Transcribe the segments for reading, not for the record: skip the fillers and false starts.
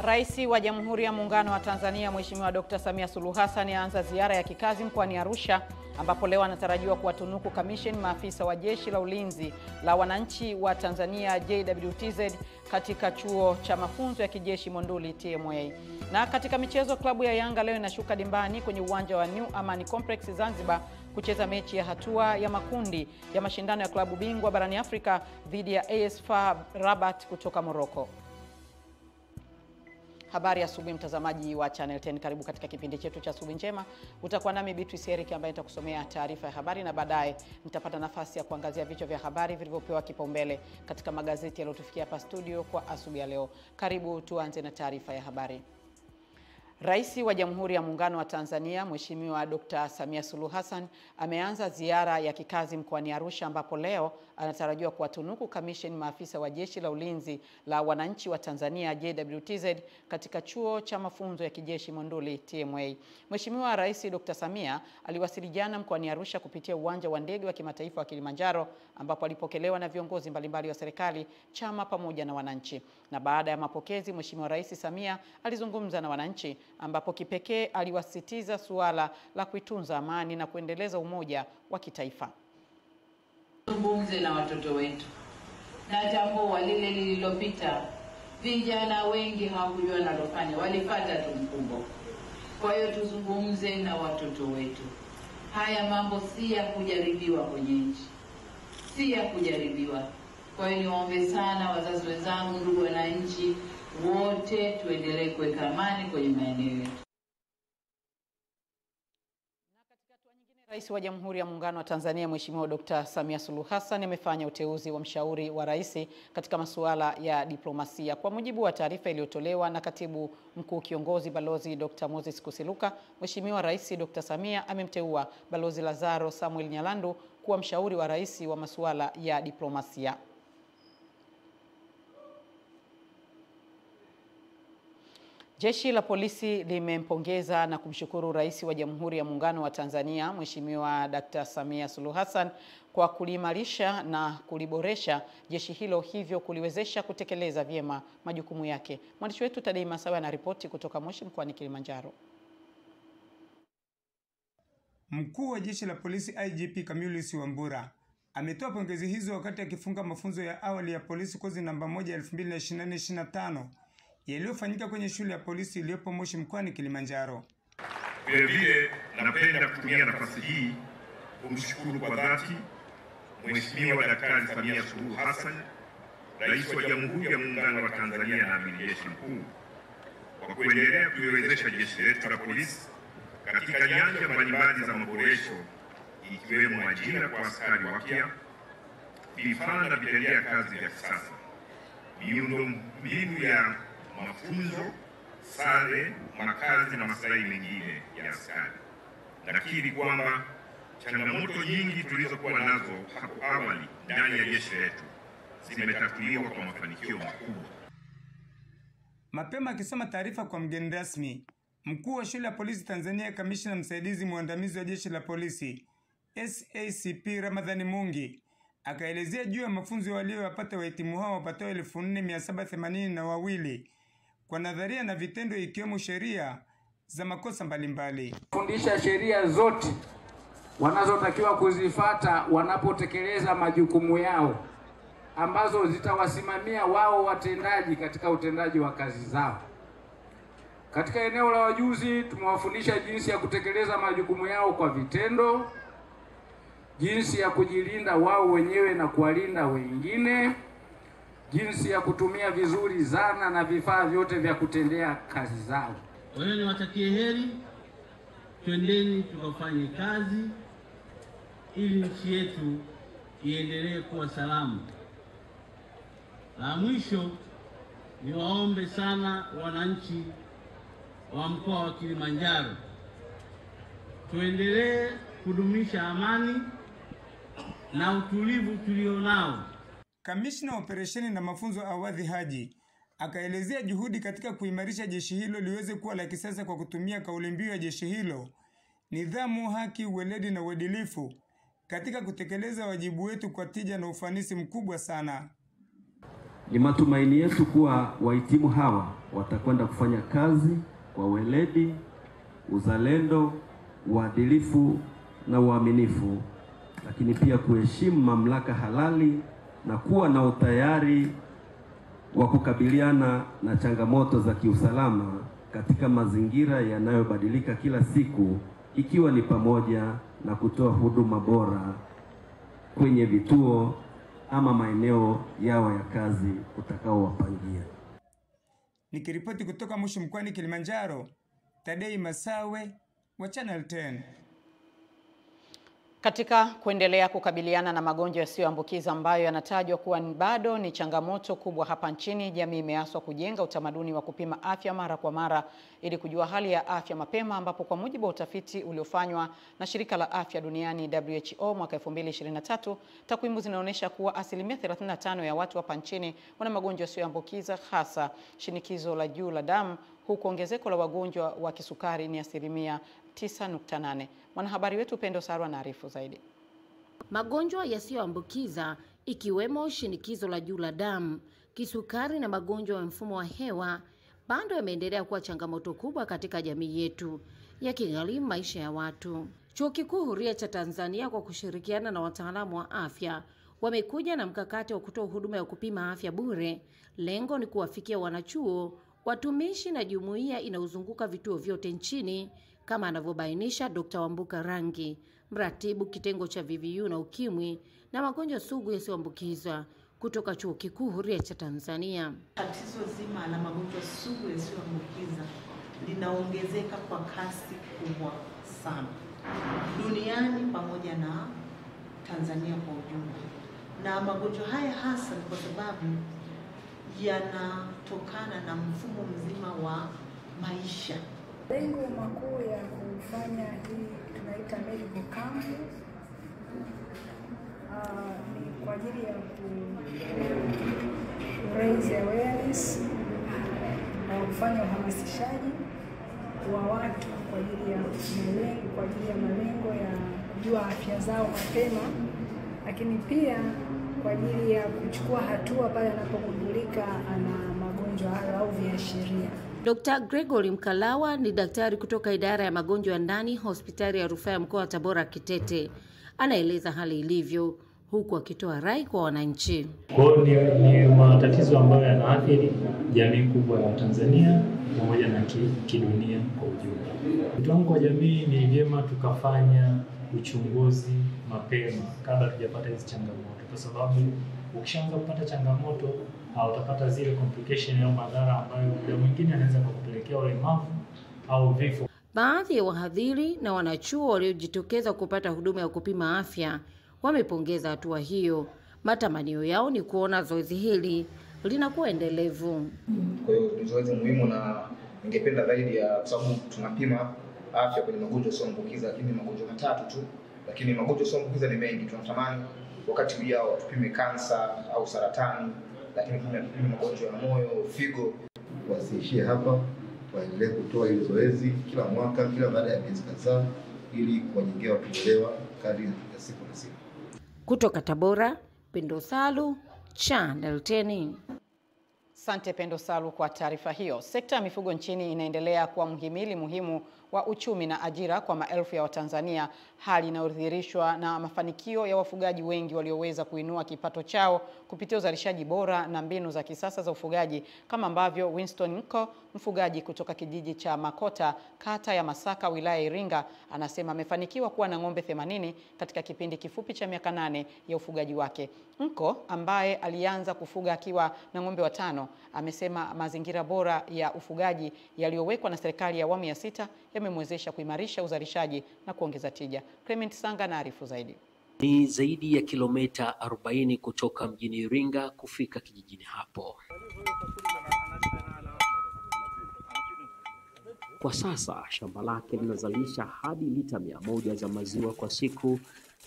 Rais wa Jamhuri ya Muungano wa Tanzania Mheshimiwa Dr. Samia Suluhu Hassan aanza ziara ya kikazi mkoani Arusha ambapo leo anatarajiwa kuwatunuku commission maafisa wa Jeshi la Ulinzi la Wananchi wa Tanzania JWTZ katika chuo cha mafunzo ya kijeshi Monduli TMA. Na katika michezo, klabu ya Yanga leo inashuka dimbani kwenye uwanja wa New Amani Complex Zanzibar kucheza mechi ya hatua ya makundi ya mashindano ya klabu bingwa barani Afrika dhidi ya AS FAR Rabat kutoka Morocco. Habari ya asubuhi mtazamaji wa Channel 10, karibu katika kipindi chetu cha asubuhi njema. Utakuwa nami Beatrice Eric ambaye nitakusomea taarifa ya habari na baadaye nitapata nafasi ya kuangazia vichwa vya habari vilivyopewa kipaumbele katika magazeti yaliyotufikia hapa studio kwa asubuhi ya leo. Karibu tuanze na taarifa ya habari. Rais wa Jamhuri ya Muungano wa Tanzania Mheshimiwa Dr. Samia Suluhu Hassan ameanza ziara ya kikazi mkoani Arusha ambapo leo anatarajiwa kuwatunuku commission maafisa wa Jeshi la Ulinzi la Wananchi wa Tanzania JWTZ katika chuo cha mafunzo ya kijeshi Monduli TMA. Mheshimiwa Rais Dr. Samia aliwasili jana mkoani Arusha kupitia uwanja wa ndege wa kimataifa wa Kilimanjaro ambapo alipokelewa na viongozi mbalimbali wa serikali, chama pamoja na wananchi. Na baada ya mapokezi, Mheshimiwa Rais Samia alizungumza na wananchi ambapo kipekee aliwasisitiza suala la kuitunza amani na kuendeleza umoja wa kitaifa. Tuzungumze na watoto wetu. Na jambo lile lililopita, vijana wengi hawakujua nalofanya, walifuata tu mkumbo. Kwa hiyo tuzungumze na watoto wetu. Haya mambo si ya kujaribiwa kwenye nchi. Si ya kujaribiwa. Kwa hiyo niwaombe sana wazazi wenzangu, ndugu wananchi wote, tuendelee kuweka amani kwenye maeneo yetu. Rais wa Jamhuri ya Muungano wa Tanzania Mheshimiwa Dr. Samia Suluhu Hassan amefanya uteuzi wa mshauri wa rais katika masuala ya diplomasia. Kwa mujibu wa taarifa iliyotolewa na Katibu Mkuu Kiongozi Balozi Dr. Moses Kusiluka, Mheshimiwa Rais Dr. Samia amemteua Balozi Lazaro Samuel Nyalandu kuwa mshauri wa rais wa masuala ya diplomasia. Jeshi la polisi limempongeza na kumshukuru Rais wa Jamhuri ya Muungano wa Tanzania Mheshimiwa Dr. Samia Suluhu Hassan kwa kuliimarisha na kuliboresha jeshi hilo, hivyo kuliwezesha kutekeleza vyema majukumu yake. Mwandishi wetu Tadei Masawe anaripoti kutoka Moshi mkoani Kilimanjaro. Mkuu wa Jeshi la Polisi IGP Camillus Wambura ametoa pongezi hizo wakati akifunga mafunzo ya awali ya polisi kozi namba 1 2024-2025 yaliyofanyika kwenye shule ya polisi iliyopo Moshi mkoani Kilimanjaro. Vile napenda kutumia nafasi hii kumshukuru kwa dhati Mheshimiwa Daktari Samia Suluhu Hassan, Rais wa Jamhuri ya Muungano wa Tanzania na Amiri Jeshi Mkuu, kwa kuendelea kuiwezesha jeshi letu la polisi katika nyanja mbalimbali za maboresho, ikiwemo ajira kwa askari wapya, vifaa na vitendea kazi vya kisasa, miundombinu ya mafunzo, sare, makazi na maslahi mengine ya askari. Nakiri kwamba changamoto nyingi tulizokuwa nazo hapo awali ndani ya jeshi letu zimetatuliwa kwa mafanikio makubwa. Mapema akisoma taarifa kwa mgeni rasmi, Mkuu wa Shule ya Polisi Tanzania Kamishna Msaidizi Mwandamizi wa Jeshi la Polisi SACP Ramadhani Mungi akaelezea juu ya mafunzo waliyopata wahitimu hao wapatao 4782 kwa nadharia na vitendo, ikiwemo sheria za makosa mbalimbali. Fundisha sheria zote wanazotakiwa kuzifuata wanapotekeleza majukumu yao ambazo zitawasimamia wao watendaji katika utendaji wa kazi zao. Katika eneo la wajuzi tumewafundisha jinsi ya kutekeleza majukumu yao kwa vitendo, jinsi ya kujilinda wao wenyewe na kuwalinda wengine, jinsi ya kutumia vizuri zana na vifaa vyote vya kutendea kazi zao. Kwa hiyo niwatakie heri, twendeni tukafanye kazi ili nchi yetu iendelee kuwa salama. La mwisho, niwaombe sana wananchi wa mkoa wa Kilimanjaro, tuendelee kudumisha amani na utulivu tulionao. Kamishna wa Operesheni na Mafunzo Awadhi Haji akaelezea juhudi katika kuimarisha jeshi hilo liweze kuwa la kisasa kwa kutumia kauli mbiu ya jeshi hilo: nidhamu, haki, uweledi na uadilifu katika kutekeleza wajibu wetu kwa tija na ufanisi mkubwa sana. Ni matumaini yetu kuwa wahitimu hawa watakwenda kufanya kazi kwa weledi, uzalendo, uadilifu na uaminifu, lakini pia kuheshimu mamlaka halali na kuwa na utayari wa kukabiliana na changamoto za kiusalama katika mazingira yanayobadilika kila siku, ikiwa ni pamoja na kutoa huduma bora kwenye vituo ama maeneo yao ya kazi utakaowapangia. Nikiripoti kutoka Moshi mkoani Kilimanjaro, Tadei Masawe wa Channel 10. Katika kuendelea kukabiliana na magonjwa yasiyoambukiza ambayo yanatajwa kuwa bado ni changamoto kubwa hapa nchini, jamii imeaswa kujenga utamaduni wa kupima afya mara kwa mara ili kujua hali ya afya mapema, ambapo kwa mujibu wa utafiti uliofanywa na Shirika la Afya Duniani WHO mwaka 2023, takwimu zinaonyesha kuwa asilimia 35 ya watu hapa nchini wana magonjwa yasiyoambukiza, hasa shinikizo la juu la damu, huku ongezeko la wagonjwa wa kisukari ni asilimia 9.8. Mwanahabari wetu Pendo Sarwa anaarifu zaidi. Magonjwa yasiyoambukiza ikiwemo shinikizo la juu la damu, kisukari na magonjwa ya mfumo wa hewa bado yameendelea kuwa changamoto kubwa katika jamii yetu, yakigharimu maisha ya watu. Chuo Kikuu Huria cha Tanzania kwa kushirikiana na wataalamu wa afya wamekuja na mkakati wa kutoa huduma ya kupima afya bure. Lengo ni kuwafikia wanachuo, watumishi na jumuiya inayozunguka vituo vyote nchini, kama anavyobainisha Dr. Wambuka Rangi, mratibu kitengo cha VVU na ukimwi na magonjwa sugu yasiyoambukizwa kutoka Chuo Kikuu Huria cha Tanzania. Tatizo zima la magonjwa sugu yasiyoambukiza linaongezeka kwa kasi kubwa sana duniani pamoja na Tanzania kwa ujumla. Na magonjwa haya hasa ni kwa sababu yanatokana na mfumo mzima wa maisha. Lengo makuu ya kufanya hii tunaita medical camp ni kwa ajili ya raise awareness na kufanya uhamasishaji wa watu kwa ajili ya malengo ya kujua afya zao mapema, lakini pia kwa ajili ya kuchukua hatua pale anapogundulika ana magonjwa hayo au viashiria. Dr. Gregory Mkalawa ni daktari kutoka idara ya magonjwa ya ndani hospitali ya rufaa ya mkoa wa Tabora Kitete. Anaeleza hali ilivyo huku akitoa rai kwa wananchi. Kwa ni matatizo ambayo yanaathiri jamii kubwa ya Tanzania pamoja na kidunia kwa ujumla. Wito wangu kwa jamii ni vyema tukafanya uchunguzi mapema kabla tujapata hizi changamoto, kwa sababu ukishaanza kupata changamoto utapata zile complication au madhara ambayo muda mwingine anaweza kukupelekea ulemavu au vifo. Baadhi ya wahadhiri na wanachuo waliojitokeza kupata huduma ya kupima afya wamepongeza hatua hiyo. Matamanio yao ni kuona zoezi hili linakuwa endelevu. Kwa hiyo ni zoezi muhimu na ningependa zaidi ya, kwa sababu tunapima afya kwenye magonjwa yasiyoambukiza, lakini magonjwa matatu tu, lakini magonjwa yasiyoambukiza ni mengi. Tunatamani wakati ujao tupime kansa au saratani, lakini pia tupime magonjwa ya moyo, figo. Wasiishie hapa, waendelee kutoa hili zoezi kila mwaka, kila baada ya miezi kadhaa, ili kuwajengea watu uelewa kadri ya siku na siku. Kutoka Tabora, Pendo Salu, Channel 10. Asante Pendo Salu kwa taarifa hiyo. Sekta ya mifugo nchini inaendelea kuwa mhimili muhimu wa uchumi na ajira kwa maelfu ya Watanzania, hali inayodhihirishwa na mafanikio ya wafugaji wengi walioweza kuinua kipato chao kupitia uzalishaji bora na mbinu za kisasa za ufugaji, kama ambavyo Winston Nko, mfugaji kutoka kijiji cha Makota, kata ya Masaka, wilaya Iringa, anasema amefanikiwa kuwa na ng'ombe 80 katika kipindi kifupi cha miaka 8 ya ufugaji wake. Nko, ambaye alianza kufuga akiwa na ng'ombe 5, amesema mazingira bora ya ufugaji yaliyowekwa na serikali ya awamu ya 6 yamemwezesha kuimarisha uzalishaji na kuongeza tija. Clement Sanga anaarifu zaidi. Ni zaidi ya kilomita 40 kutoka mjini Iringa kufika kijijini hapo. Kwa sasa shamba lake linazalisha hadi lita 100 za maziwa kwa siku,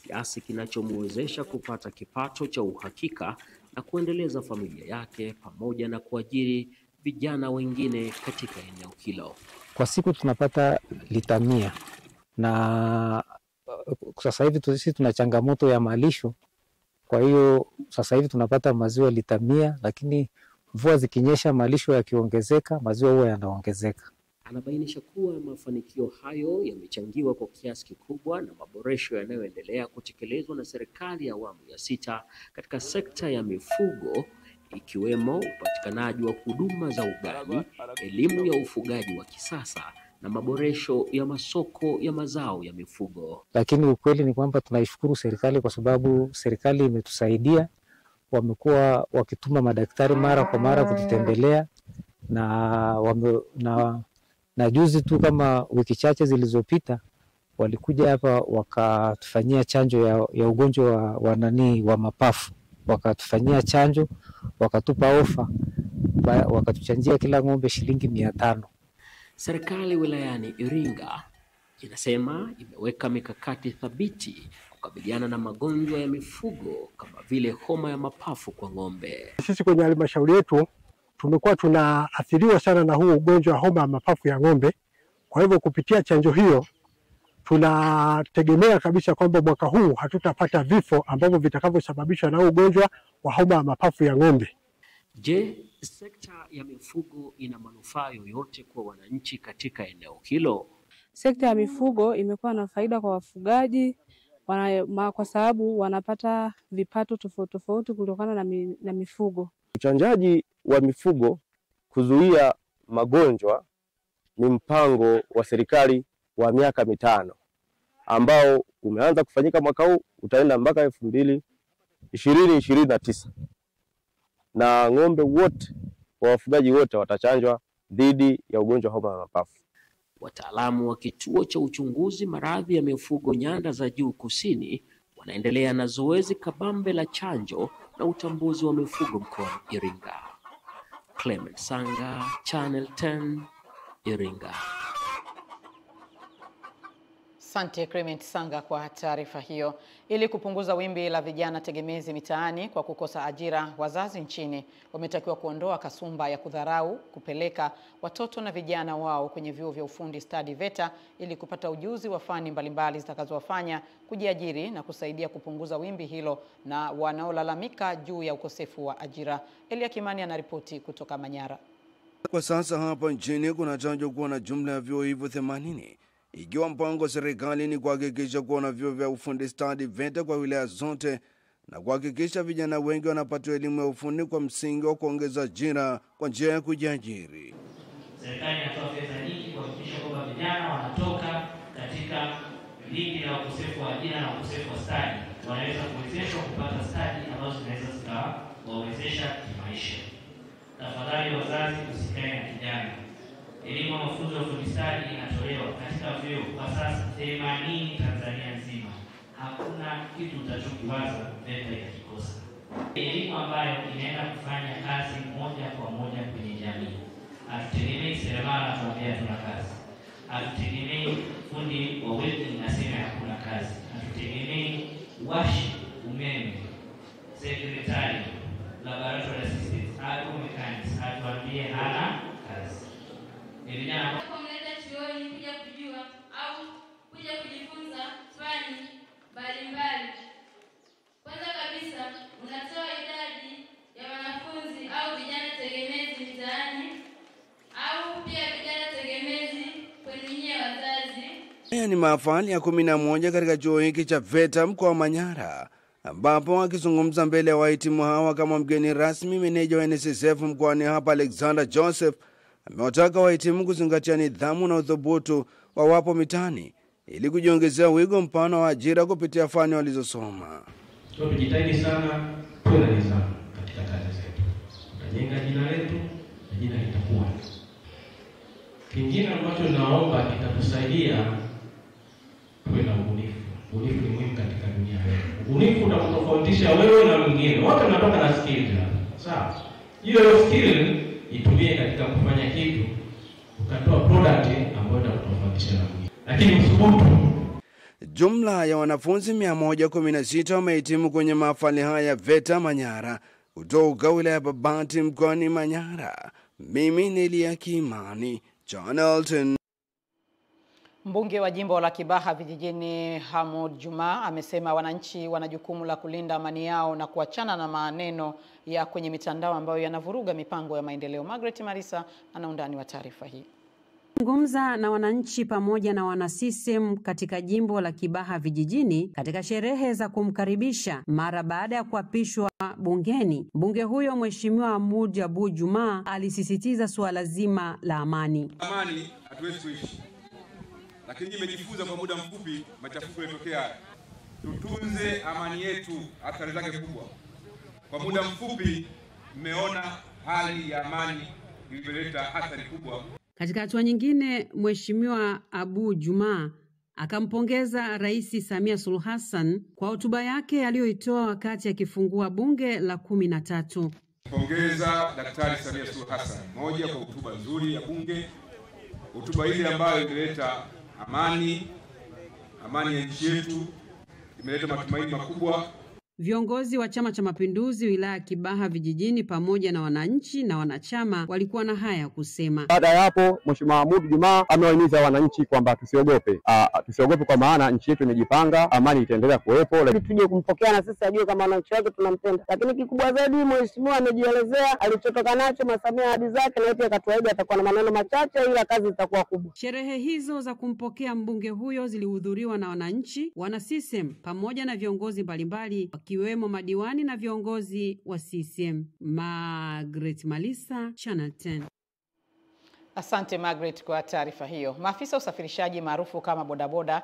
kiasi kinachomwezesha kupata kipato cha uhakika na kuendeleza familia yake pamoja na kuajiri vijana wengine katika eneo hilo. Kwa siku tunapata lita 100, na sasa hivi sisi tuna changamoto ya malisho. Kwa hiyo sasa hivi tunapata maziwa lita 100, lakini mvua zikinyesha, malisho yakiongezeka, maziwa huwa yanaongezeka. Anabainisha kuwa mafanikio hayo yamechangiwa kwa kiasi kikubwa na maboresho yanayoendelea kutekelezwa na serikali ya awamu ya 6 katika sekta ya mifugo, ikiwemo upatikanaji wa huduma za ugavi, elimu ya ufugaji wa kisasa na maboresho ya masoko ya mazao ya mifugo. Lakini ukweli ni kwamba tunaishukuru serikali kwa sababu serikali imetusaidia. Wamekuwa wakituma madaktari mara kwa mara kututembelea na juzi tu kama wiki chache zilizopita walikuja hapa wakatufanyia chanjo ya ugonjwa wa mapafu. Wakatufanyia chanjo, wakatupa ofa, wakatuchanjia kila ng'ombe shilingi 500. Serikali wilayani Iringa inasema imeweka mikakati thabiti kukabiliana na magonjwa ya mifugo kama vile homa ya mapafu kwa ng'ombe. Sisi kwenye halmashauri yetu tumekuwa tunaathiriwa sana na huu ugonjwa wa homa ya mapafu ya ng'ombe. Kwa hivyo kupitia chanjo hiyo tunategemea kabisa kwamba mwaka huu hatutapata vifo ambavyo vitakavyosababishwa na huu ugonjwa wa homa ya mapafu ya ng'ombe. Je, sekta ya mifugo ina manufaa yoyote kwa wananchi katika eneo hilo? Sekta ya mifugo imekuwa na faida kwa wafugaji kwa sababu wanapata vipato tofauti tofauti kutokana na mifugo. Uchanjaji wa mifugo kuzuia magonjwa ni mpango wa serikali wa miaka 5 ambao umeanza kufanyika mwaka huu, utaenda mpaka 2029. Na ng'ombe wote wa wafugaji wote watachanjwa dhidi ya ugonjwa homa ya mapafu. Wataalamu wa kituo cha uchunguzi maradhi ya mifugo nyanda za juu kusini wanaendelea na zoezi kabambe la chanjo na utambuzi wa mifugo mkoani Iringa. Clement Sanga, Channel 10, Iringa. Asante Clement Sanga kwa taarifa hiyo. Ili kupunguza wimbi la vijana tegemezi mitaani kwa kukosa ajira, wazazi nchini wametakiwa kuondoa kasumba ya kudharau kupeleka watoto na vijana wao kwenye vyuo vya ufundi stadi VETA ili kupata ujuzi wa fani mbalimbali zitakazowafanya kujiajiri na kusaidia kupunguza wimbi hilo na wanaolalamika juu ya ukosefu wa ajira. Elia Kimani anaripoti kutoka Manyara. Kwa sasa hapa nchini kunatajwa kuwa na jumla ya vyuo hivyo 80. Ikiwa mpango wa serikali ni kuhakikisha kuwa na vyuo vya ufundi stadi VETA kwa wilaya zote na kuhakikisha vijana wengi wanapata elimu ya ufundi kwa msingi wa kuongeza ajira kwa njia ya kujiajiri. Serikali inatoa fedha nyingi kuhakikisha kwamba vijana wanatoka katika lindi la ukosefu wa ajira na ukosefu wa stadi, wanaweza kuwezeshwa kupata stadi ambazo zinaweza zikawawezesha kimaisha. Tafadhali wazazi, usikae na kijana. Elimu ya mafunzo ya ufundi stadi inatolewa katika vyuo kwa sasa 80 Tanzania nzima. Hakuna kitu utachokiwaza VETA ikikosa. Elimu ambayo inaenda kufanya kazi moja kwa moja kwenye jamii. Hatutegemei seremala atuambia tuna kazi. Hatutegemei fundi wa welding nasema hakuna kazi. Hatutegemei washi umeme, secretary, laboratory assistant, auto mechanics atuambie hana kazi. Vijana kumleta chuoni kuja kujua au kuja kujifunza fani mbalimbali. Kwanza kabisa unatoa idadi ya wanafunzi au vijana tegemezi mtaani au pia vijana tegemezi kwenye wazazi. Haya ni mahafali ya 11 katika chuo hiki cha VETA mkoa wa Manyara, ambapo akizungumza mbele ya wahitimu hawa kama mgeni rasmi, meneja wa NSSF mkoani hapa Alexander Joseph amewataka wahitimu kuzingatia nidhamu na uthubutu wa wapo mitani ili kujiongezea wigo mpana wa ajira kupitia fani walizosoma. Tujitahidi sana tuwe na nidhamu katika kazi zetu. Tutajenga jina letu na jina litakuwa. Kingine ambacho naomba kitatusaidia tuwe na ubunifu. Ubunifu ni muhimu katika dunia yetu. Ubunifu utakutofautisha wewe na mwingine. Wote tunatoka na skills. Sawa. Hiyo skill itumie katika kufanya kitu, ukatoa product ambayo itakutofautisha na mwingine. Lakini usubutu. Jumla ya wanafunzi 116 wamehitimu kwenye mahafali haya ya VETA Manyara kutoka wilaya ya Babati mkoani Manyara. Mimi ni Elia Kimani, Channel 10. Mbunge wa jimbo la Kibaha Vijijini Hamoud Juma amesema wananchi wana jukumu la kulinda amani yao na kuachana na maneno ya kwenye mitandao ambayo yanavuruga mipango ya maendeleo. Margaret Marisa ana undani wa taarifa hii. Zungumza na wananchi pamoja na wana CCM katika jimbo la Kibaha Vijijini katika sherehe za kumkaribisha mara baada ya kuapishwa bungeni. Mbunge huyo Mheshimiwa Hamoud Abu Juma alisisitiza suala zima la amani. Amani hatuwezi kuishi. Lakini nimejifunza kwa muda mfupi machafuko yatokea. Tutunze amani yetu, athari zake kubwa. Kwa muda mfupi mmeona hali ya amani ilivyoleta athari kubwa. Katika hatua nyingine, Mheshimiwa Abu Juma akampongeza Rais Samia Suluhu Hassan kwa hotuba yake aliyoitoa wakati akifungua bunge la 13. Pongeza Daktari Samia Suluhu Hassan moja kwa hotuba nzuri ya bunge. Hotuba ile ambayo imeleta amani ya nchi yetu, imeleta matumaini makubwa. Viongozi wa Chama cha Mapinduzi wilaya ya Kibaha Vijijini pamoja na wananchi na wanachama walikuwa na haya kusema. Baada ya hapo, Mheshimiwa Hamoud Juma amewahimiza wananchi kwamba tusiogope. Tusiogope kwa maana nchi yetu imejipanga, amani itaendelea kuwepo. Lakini tuje kumpokea na sisi ajue kama wananchi wake tunampenda. Lakini kikubwa zaidi Mheshimiwa amejielezea alichotoka nacho, masamia ahadi zake, na yote akatuahidi atakuwa na maneno machache ila kazi itakuwa kubwa. Sherehe hizo za kumpokea mbunge huyo zilihudhuriwa na wananchi, wana CCM pamoja na viongozi mbalimbali kiwemo madiwani na viongozi wa CCM. Margaret Malisa, Channel 10. Asante Margaret kwa taarifa hiyo. Maafisa usafirishaji maarufu kama bodaboda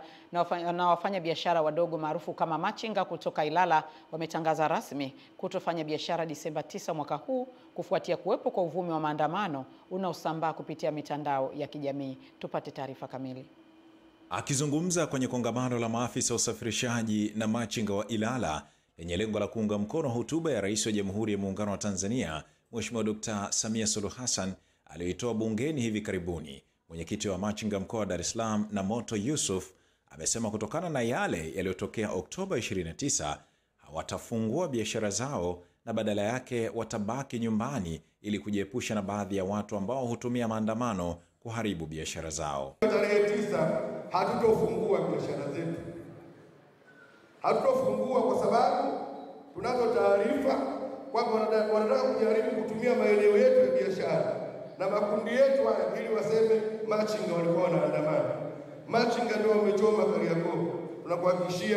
na wafanya biashara wadogo maarufu kama machinga kutoka Ilala wametangaza rasmi kutofanya biashara Disemba 9 mwaka huu kufuatia kuwepo kwa uvumi wa maandamano unaosambaa kupitia mitandao ya kijamii. Tupate taarifa kamili. Akizungumza kwenye kongamano la maafisa usafirishaji na machinga wa Ilala lenye lengo la kuunga mkono hotuba ya Rais wa Jamhuri ya Muungano wa Tanzania, Mheshimiwa Dr. Samia Suluhu Hassan aliyoitoa bungeni hivi karibuni, mwenyekiti wa machinga mkoa wa Dar es Salaam na Moto Yusuf amesema kutokana na yale yaliyotokea Oktoba 29 hawatafungua biashara zao na badala yake watabaki nyumbani ili kujiepusha na baadhi ya watu ambao hutumia maandamano kuharibu biashara zao. Tarehe 9 hatutofungua biashara zetu. Hatutofungua kwa sababu tunazo taarifa kwamba wanataka kujaribu kutumia maeneo yetu ya biashara na makundi yetu ili waseme machinga walikuwa wanaandamana. Machinga ndio wamechoma Kariakoo. Tunakuhakikishia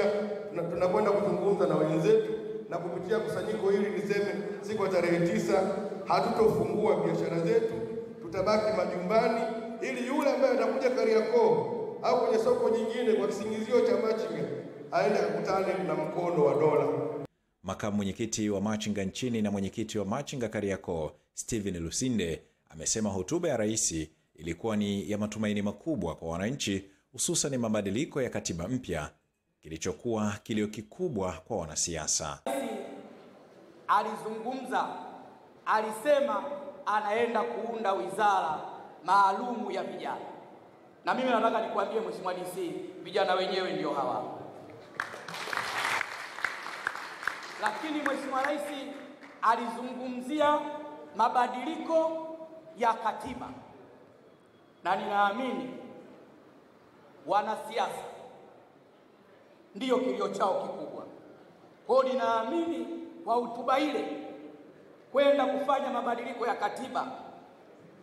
tunakwenda kuzungumza na wenzetu na kupitia kusanyiko hili niseme siku ya tarehe 9 hatutofungua biashara zetu, tutabaki majumbani ili yule ambaye atakuja Kariakoo au kwenye soko nyingine kwa kisingizio cha machinga aende akutane na mkono wa dola. Makamu mwenyekiti wa machinga nchini na mwenyekiti wa machinga Kariakoo, Steven Lusinde, amesema hotuba ya rais ilikuwa ni ya matumaini makubwa kwa wananchi, hususan mabadiliko ya katiba mpya, kilichokuwa kilio kikubwa kwa wanasiasa. Alizungumza, alisema anaenda kuunda wizara maalumu ya vijana. Na mimi nataka nikuambie Mheshimiwa DC, vijana wenyewe ndio hawa. Lakini Mheshimiwa Rais alizungumzia mabadiliko ya katiba. Na ninaamini wanasiasa ndiyo kilio chao kikubwa. Kwa hiyo ninaamini kwa hotuba ile kwenda kufanya mabadiliko ya katiba,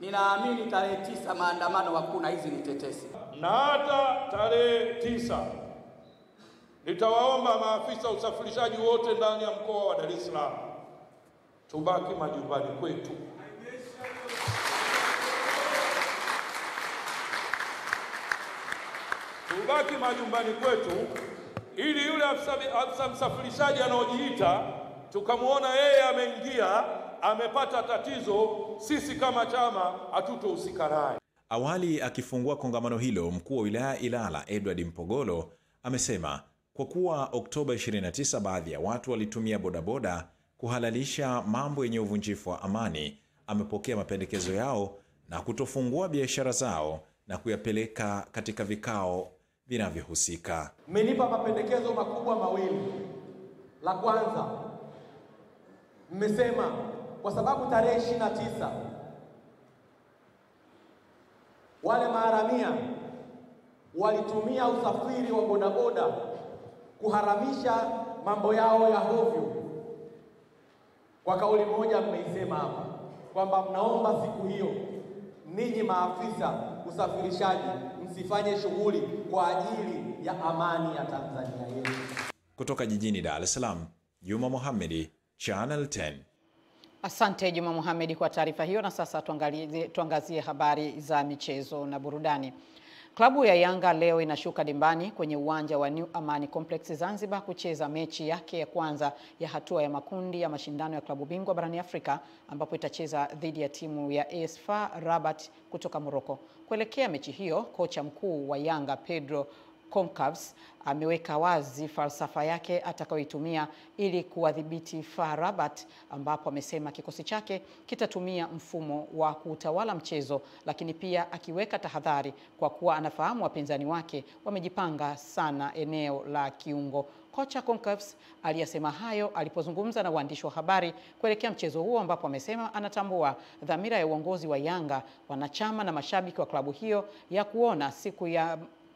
ninaamini tarehe 9 maandamano hakuna, hizi ni tetesi. Na hata tarehe 9 nitawaomba maafisa usafirishaji wote ndani ya mkoa wa Dar es Salaam tubaki majumbani kwetu. Tubaki majumbani kwetu ili yule afisa msafirishaji anaojiita tukamuona yeye ameingia amepata tatizo, sisi kama chama hatutohusika naye. Awali akifungua kongamano hilo, mkuu wa wilaya Ilala Edward Mpogolo amesema kwa kuwa Oktoba 29 baadhi ya watu walitumia bodaboda kuhalalisha mambo yenye uvunjifu wa amani, amepokea mapendekezo yao na kutofungua biashara zao na kuyapeleka katika vikao vinavyohusika. Mmenipa mapendekezo makubwa mawili. La kwanza, mmesema kwa sababu tarehe 29 wale maharamia walitumia usafiri wa bodaboda kuharamisha mambo yao ya hovyo. Kwa kauli moja mmeisema hapa kwamba mnaomba siku hiyo ninyi maafisa usafirishaji msifanye shughuli kwa ajili ya amani ya Tanzania yetu. Kutoka jijini Dar es Salaam, Juma Mohamedi, Channel 10. Asante Juma Mohamedi kwa taarifa hiyo, na sasa tuangazie habari za michezo na burudani. Klabu ya Yanga leo inashuka dimbani kwenye uwanja wa New Amani Complex Zanzibar kucheza mechi yake ya kwanza ya hatua ya makundi ya mashindano ya klabu bingwa barani Afrika, ambapo itacheza dhidi ya timu ya AS FAR Rabat kutoka Morocco. Kuelekea mechi hiyo, kocha mkuu wa Yanga Pedro Goncalves ameweka wazi falsafa yake atakayoitumia ili kuwadhibiti FAR Rabat, ambapo amesema kikosi chake kitatumia mfumo wa kutawala mchezo, lakini pia akiweka tahadhari kwa kuwa anafahamu wapinzani wake wamejipanga sana eneo la kiungo. Kocha Goncalves aliyasema hayo alipozungumza na waandishi wa habari kuelekea mchezo huo, ambapo amesema anatambua dhamira ya uongozi wa Yanga, wanachama na mashabiki wa klabu hiyo ya kuona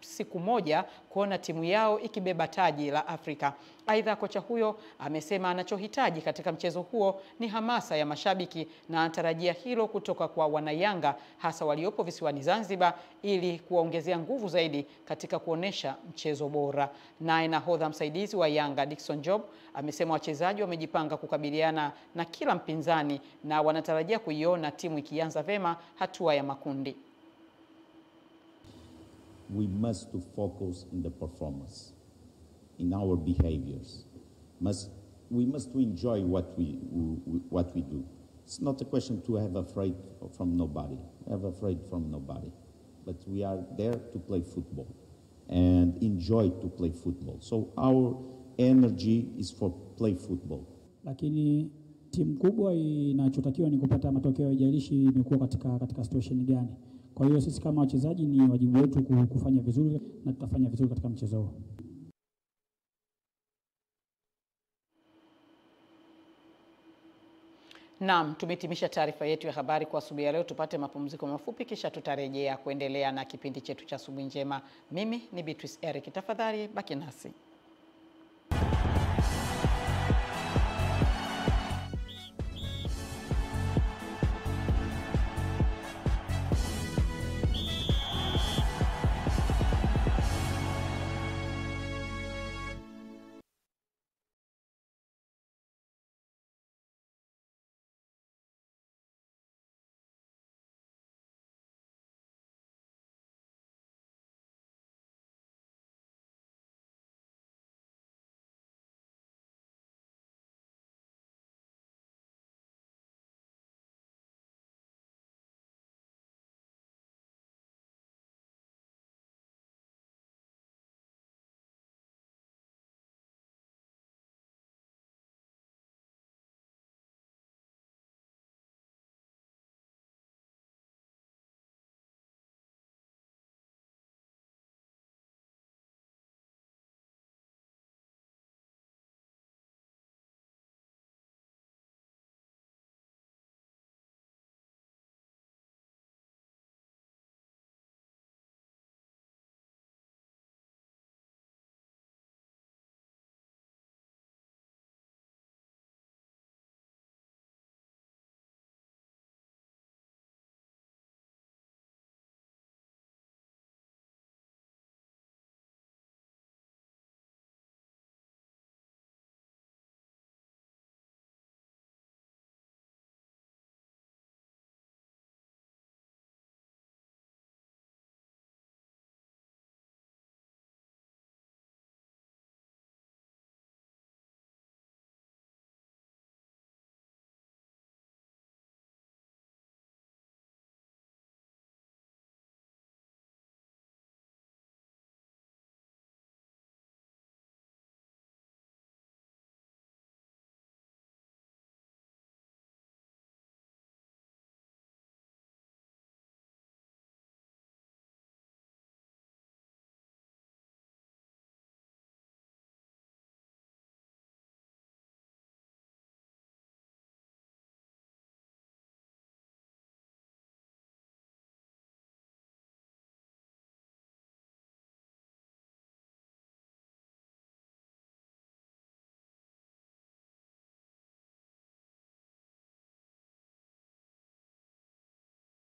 siku moja kuona timu yao ikibeba taji la Afrika. Aidha, kocha huyo amesema anachohitaji katika mchezo huo ni hamasa ya mashabiki na anatarajia hilo kutoka kwa wanayanga, hasa waliopo visiwani Zanzibar, ili kuwaongezea nguvu zaidi katika kuonesha mchezo bora. Naye nahodha msaidizi wa Yanga Dickson Job amesema wachezaji wamejipanga kukabiliana na kila mpinzani na wanatarajia kuiona timu ikianza vema hatua ya makundi. We must to focus in the performance, in our behaviors. We must to enjoy what we do. It's not a question to have afraid from nobody, but we are there to play football and enjoy to play football. So our energy is for play football. Lakini timu kubwa inachotakiwa ni kupata matokeo, haijalishi imekuwa katika situation gani. Kwa hiyo sisi kama wachezaji ni wajibu wetu kufanya vizuri na tutafanya vizuri katika mchezo huu. Naam, tumehitimisha taarifa yetu ya habari kwa asubuhi ya leo. Tupate mapumziko mafupi kisha tutarejea kuendelea na kipindi chetu cha Asubuhi Njema. Mimi ni Beatrice Eric. Tafadhali baki nasi.